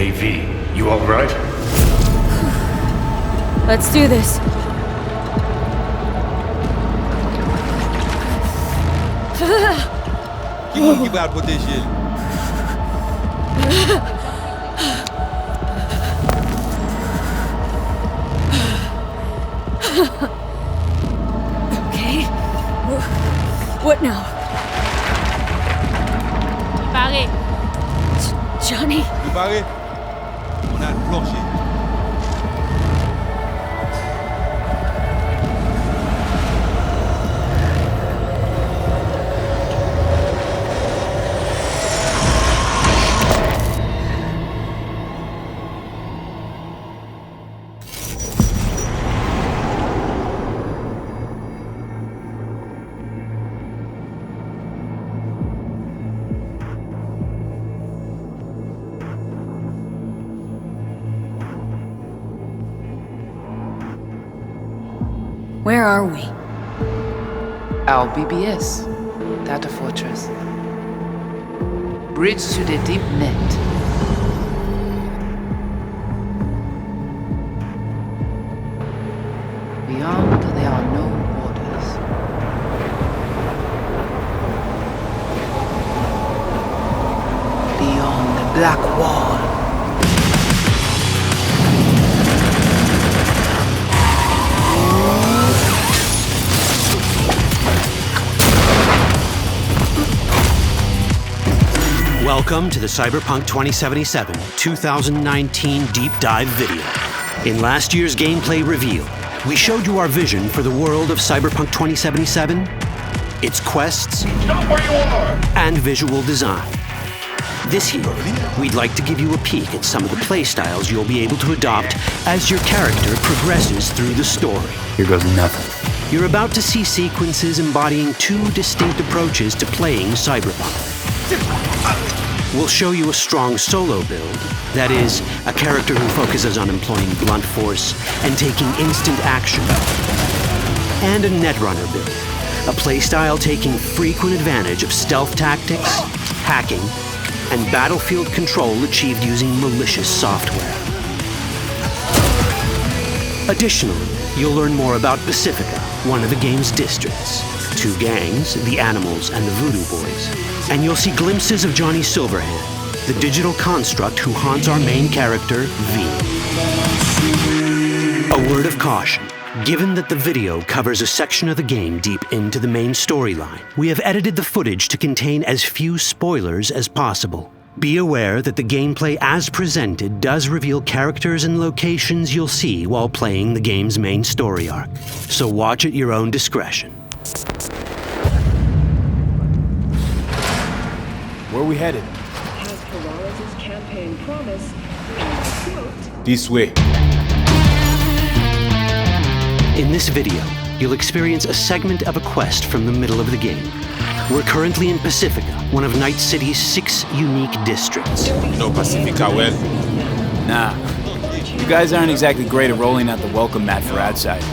Hey V, you alright? Let's do this. Keep out with this shit. Okay. What now? Barré. Johnny? Préparé? On a le plancher. Where are we? Our BBS, Data Fortress. Bridge to the deep net. Beyond, there are no borders. Beyond the black wall. Welcome to the Cyberpunk 2077 2019 Deep Dive video. In last year's gameplay reveal, we showed you our vision for the world of Cyberpunk 2077, its quests, and visual design. This year, we'd like to give you a peek at some of the playstyles you'll be able to adopt as your character progresses through the story. Here goes nothing. You're about to see sequences embodying two distinct approaches to playing Cyberpunk. We'll show you a strong solo build, that is, a character who focuses on employing blunt force and taking instant action, and a netrunner build, a playstyle taking frequent advantage of stealth tactics, hacking, and battlefield control achieved using malicious software. Additionally, you'll learn more about Pacifica, one of the game's districts, two gangs, the Animals and the Voodoo Boys, and you'll see glimpses of Johnny Silverhand, the digital construct who haunts our main character, V. A word of caution. Given that the video covers a section of the game deep into the main storyline, we have edited the footage to contain as few spoilers as possible. Be aware that the gameplay as presented does reveal characters and locations you'll see while playing the game's main story arc, so watch at your own discretion. Where are we headed? As Peralez's campaign promise, and quote, This way. In this video, you'll experience a segment of a quest from the middle of the game. We're currently in Pacifica, one of Night City's 6 unique districts. No Pacifica, well. Nah. You guys aren't exactly great at rolling out the welcome mat for outsiders.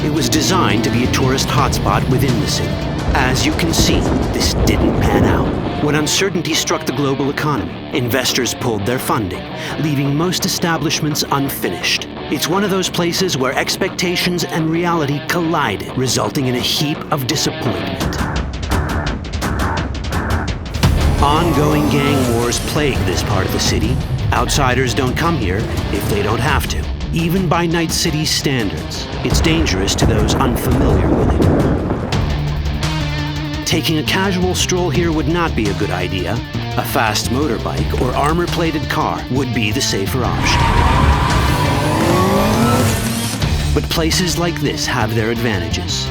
It was designed to be a tourist hotspot within the city. As you can see, this didn't pan out. When uncertainty struck the global economy, investors pulled their funding, leaving most establishments unfinished. It's one of those places where expectations and reality collided, resulting in a heap of disappointment. Ongoing gang wars plague this part of the city. Outsiders don't come here if they don't have to. Even by Night City's standards, it's dangerous to those unfamiliar with it. Taking a casual stroll here would not be a good idea. A fast motorbike or armor-plated car would be the safer option. But places like this have their advantages.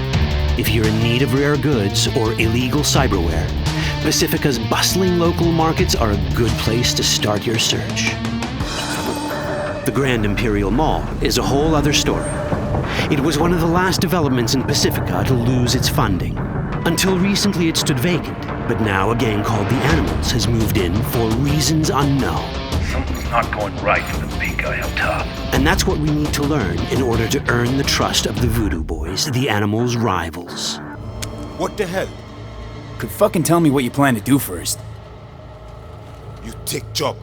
If you're in need of rare goods or illegal cyberware, Pacifica's bustling local markets are a good place to start your search. The Grand Imperial Mall is a whole other story. It was one of the last developments in Pacifica to lose its funding. Until recently it stood vacant, but now a gang called the Animals has moved in for reasons unknown. Something's not going right for the big guy up top. And that's what we need to learn in order to earn the trust of the Voodoo Boys, the Animals' rivals. What the hell? Could fucking tell me what you plan to do first. You take job.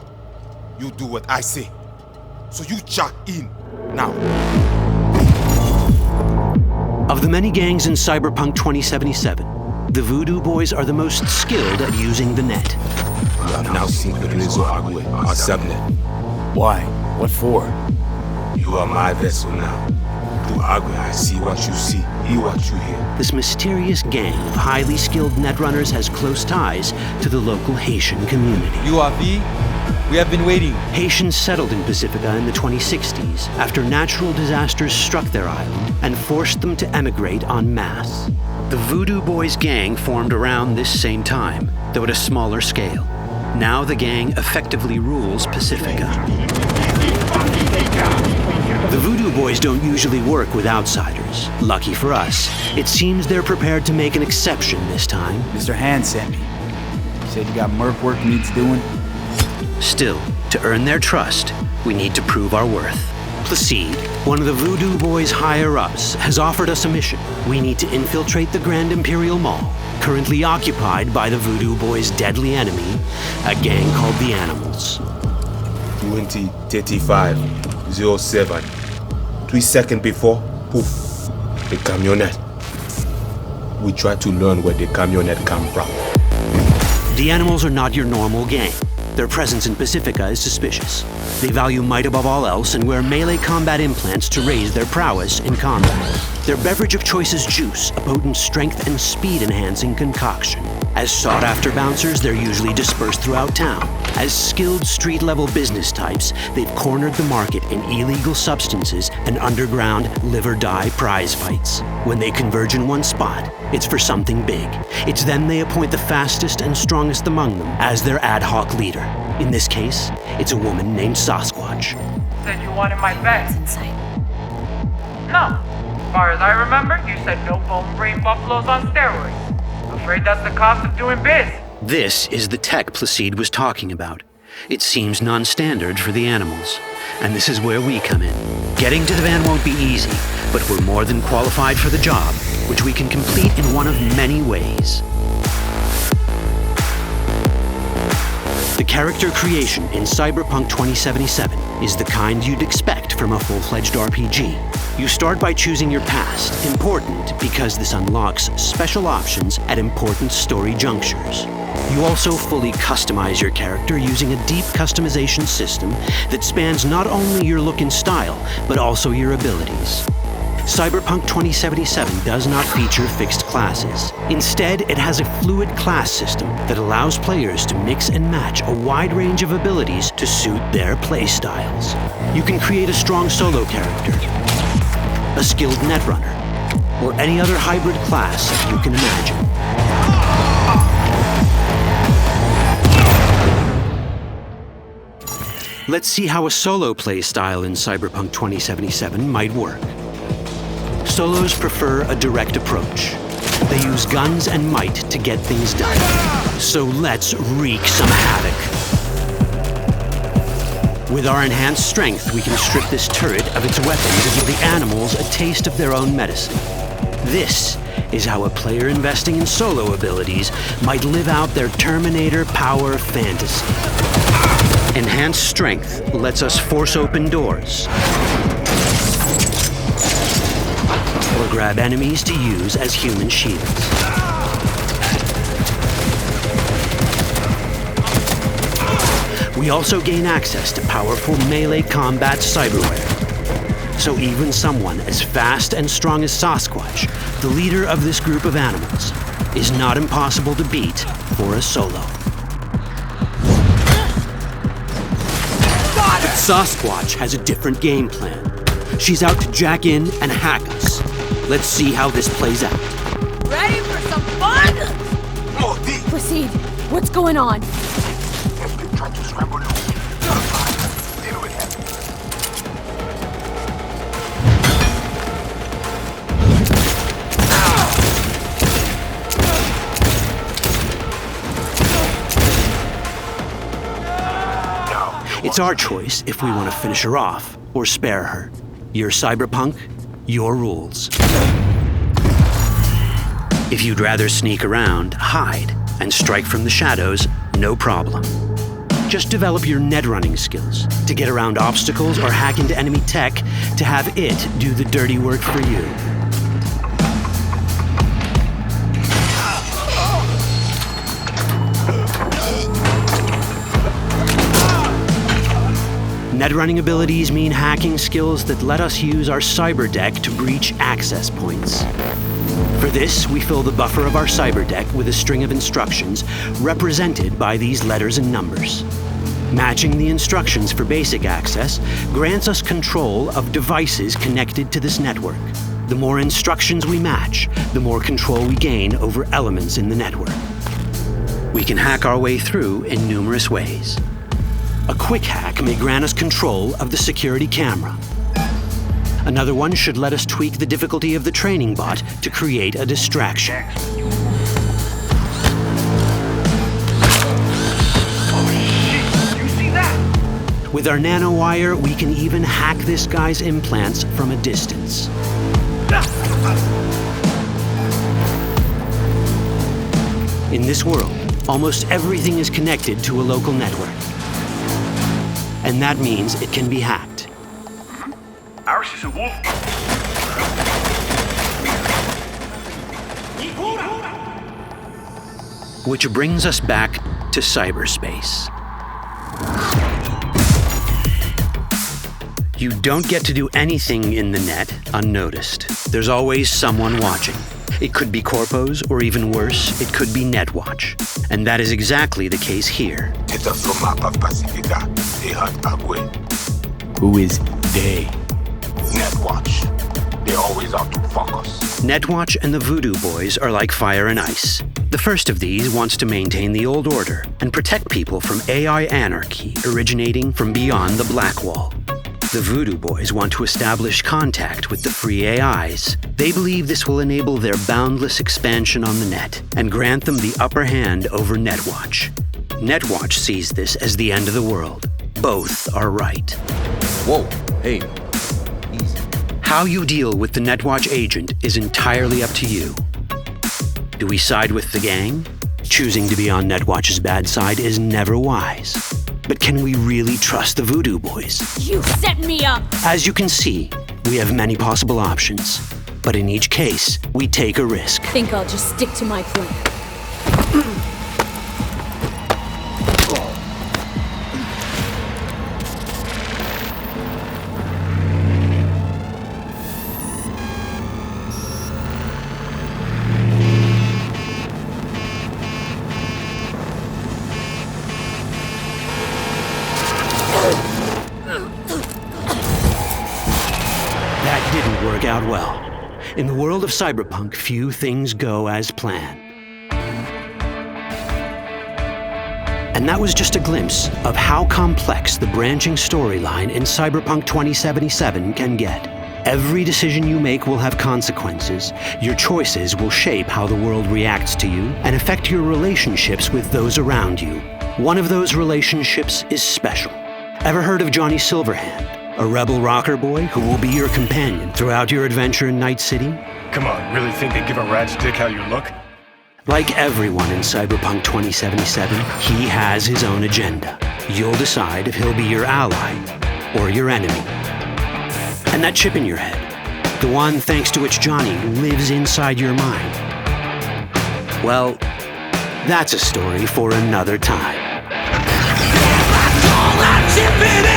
You do what I say. So you check in now. Of the many gangs in Cyberpunk 2077, the Voodoo Boys are the most skilled at using the net. You have now seen the Rezo Agwe, our subnet. Why? What for? You are my vessel now. Through Agwe, I see what you see, hear what you hear. This mysterious gang of highly skilled netrunners has close ties to the local Haitian community. You are V? We have been waiting. Haitians settled in Pacifica in the 2060s after natural disasters struck their island and forced them to emigrate en masse. The Voodoo Boys gang formed around this same time, though at a smaller scale. Now the gang effectively rules Pacifica. The Voodoo Boys don't usually work with outsiders. Lucky for us, it seems they're prepared to make an exception this time. Mr. Hand sent me. He said you got merc work needs doing. Still, to earn their trust, we need to prove our worth. Placide, one of the Voodoo Boys' higher-ups, has offered us a mission. We need to infiltrate the Grand Imperial Mall, currently occupied by the Voodoo Boys' deadly enemy, a gang called the Animals. 20:35:07. 3 seconds before, poof, the camionette. We try to learn where the camionette come from. The Animals are not your normal gang. Their presence in Pacifica is suspicious. They value might above all else and wear melee combat implants to raise their prowess in combat. Their beverage of choice is juice, a potent strength and speed-enhancing concoction. As sought-after bouncers, they're usually dispersed throughout town. As skilled street-level business types, they've cornered the market in illegal substances and underground live-or-die prize fights. When they converge in one spot, it's for something big. It's then they appoint the fastest and strongest among them as their ad hoc leader. In this case, it's a woman named Sasquatch. Said you wanted my bed. It's insane. No. As far as I remember, you said no bone brain buffaloes on steroids. Afraid that's the cost of doing biz. This is the tech Placide was talking about. It seems non-standard for the Animals. And this is where we come in. Getting to the van won't be easy, but we're more than qualified for the job, which we can complete in one of many ways. The character creation in Cyberpunk 2077 is the kind you'd expect from a full-fledged RPG. You start by choosing your past, important because this unlocks special options at important story junctures. You also fully customize your character using a deep customization system that spans not only your look and style, but also your abilities. Cyberpunk 2077 does not feature fixed classes. Instead, it has a fluid class system that allows players to mix and match a wide range of abilities to suit their playstyles. You can create a strong solo character, a skilled netrunner, or any other hybrid class you can imagine. Let's see how a solo playstyle in Cyberpunk 2077 might work. Solos prefer a direct approach. They use guns and might to get things done. So let's wreak some havoc. With our enhanced strength, we can strip this turret of its weapon to give the Animals a taste of their own medicine. This is how a player investing in solo abilities might live out their Terminator power fantasy. Enhanced strength lets us force open doors, or grab enemies to use as human shields. We also gain access to powerful melee combat cyberware. So even someone as fast and strong as Sasquatch, the leader of this group of animals, is not impossible to beat for a solo. But Sasquatch has a different game plan. She's out to jack in and hack us. Let's see how this plays out. Ready for some fun? Proceed. What's going on? It's our choice if we want to finish her off or spare her. You're Cyberpunk, your rules. If you'd rather sneak around, hide, and strike from the shadows, no problem. Just develop your net running skills to get around obstacles or hack into enemy tech to have it do the dirty work for you. Net running abilities mean hacking skills that let us use our cyber deck to breach access points. For this, we fill the buffer of our cyber deck with a string of instructions represented by these letters and numbers. Matching the instructions for basic access grants us control of devices connected to this network. The more instructions we match, the more control we gain over elements in the network. We can hack our way through in numerous ways. A quick hack may grant us control of the security camera. Another one should let us tweak the difficulty of the training bot to create a distraction. With our nanowire, we can even hack this guy's implants from a distance. In this world, almost everything is connected to a local network. And that means it can be hacked. Ours is a wolf. Which brings us back to cyberspace. You don't get to do anything in the net unnoticed. There's always someone watching. It could be corpos, or even worse, it could be Netwatch. And that is exactly the case here. It's a from map of Pacifica. They hunt Agwe. Who is they? Netwatch. They always out to focus. Netwatch and the Voodoo Boys are like fire and ice. The first of these wants to maintain the old order and protect people from AI anarchy originating from beyond the Black Wall. The Voodoo Boys want to establish contact with the free AIs. They believe this will enable their boundless expansion on the net and grant them the upper hand over Netwatch. Netwatch sees this as the end of the world. Both are right. Whoa, hey, easy. How you deal with the Netwatch agent is entirely up to you. Do we side with the gang? Choosing to be on Netwatch's bad side is never wise. But can we really trust the Voodoo Boys? You set me up! As you can see, we have many possible options. But in each case, we take a risk. Think I'll just stick to my plan. Out well. In the world of Cyberpunk, few things go as planned. And that was just a glimpse of how complex the branching storyline in Cyberpunk 2077 can get. Every decision you make will have consequences. Your choices will shape how the world reacts to you and affect your relationships with those around you. One of those relationships is special. Ever heard of Johnny Silverhand? A rebel rocker boy who will be your companion throughout your adventure in Night City? Come on, really think they give a rat's dick how you look? Like everyone in Cyberpunk 2077, he has his own agenda. You'll decide if he'll be your ally or your enemy. And that chip in your head, the one thanks to which Johnny lives inside your mind, well, that's a story for another time. All that chip in it!